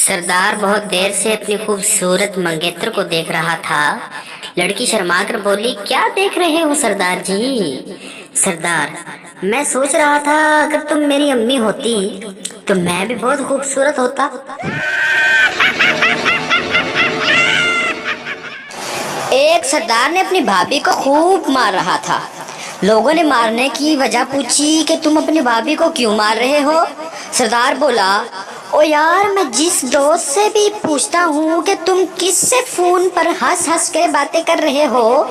सरदार बहुत देर से अपनी खूबसूरत मंगेतर को देख रहा था। लड़की शर्मा कर बोली, क्या देख रहे हो सरदार जी? सरदार, मैं सोच रहा था अगर तुम मेरी अम्मी होती तो मैं भी बहुत खूबसूरत होता। एक सरदार ने अपनी भाभी को खूब मार रहा था। लोगों ने मारने की वजह पूछी कि तुम अपनी भाभी को क्यों मार रहे हो? सरदार बोला, ओ यार, मैं जिस दोस्त से भी पूछता हूँ कि तुम किससे फोन पर हंस हंस के बातें कर रहे हो,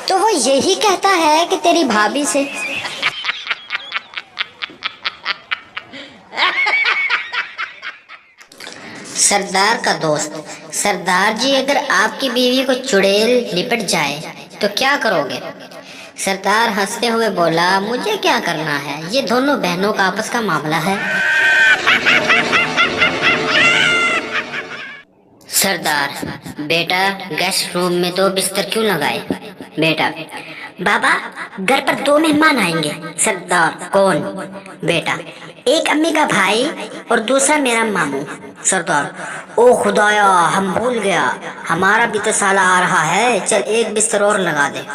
तो वो यही कहता है कि तेरी भाभी से। सरदार का दोस्त, सरदार जी, अगर आपकी बीवी को चुड़ैल लिपट जाए तो क्या करोगे? सरदार हंसते हुए बोला, मुझे क्या करना है, ये दोनों बहनों का आपस का मामला है। सरदार, बेटा गेस्ट रूम में तो बिस्तर क्यों लगाए? बेटा, बाबा घर पर 2 मेहमान आएंगे। सरदार, कौन? बेटा, एक अम्मी का भाई और दूसरा मेरा मामू। सरदार, ओ खुदाया, हम भूल गया, हमारा भी तो साला आ रहा है, चल एक बिस्तर और लगा दे।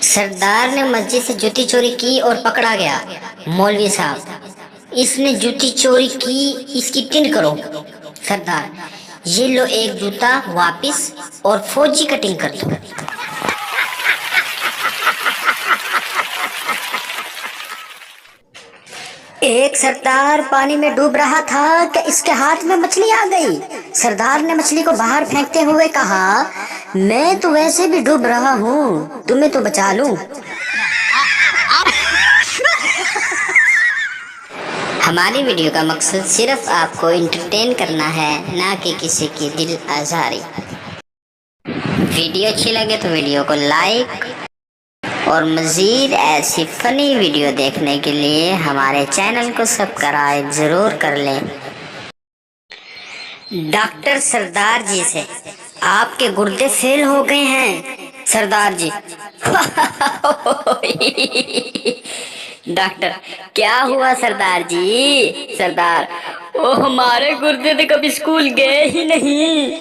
सरदार ने मस्जिद से जूती चोरी की और पकड़ा गया। मौलवी साहब, इसने जूती चोरी की, इसकी टिंड करो। सरदार, ये लो एक जूता वापिस और फौजी कटिंग कर दो। एक सरदार पानी में डूब रहा था कि इसके हाथ में मछली आ गई। सरदार ने मछली को बाहर फेंकते हुए कहा, मैं तो वैसे भी डूब रहा हूँ, तुम्हें तो बचा लूं। हमारी वीडियो का मकसद सिर्फ आपको इंटरटेन करना है, ना कि किसी की दिल आज़ारी। वीडियो अच्छी लगे तो वीडियो को लाइक और मज़ीद ऐसी फनी वीडियो देखने के लिए हमारे चैनल को सब्सक्राइब ज़रूर कर लें। डॉक्टर सरदार जी से, आपके गुर्दे फेल हो गए हैं। सरदार जी, डॉक्टर, क्या हुआ सरदार जी? सरदार, ओ हमारे गुर्दे तो कभी स्कूल गए ही नहीं।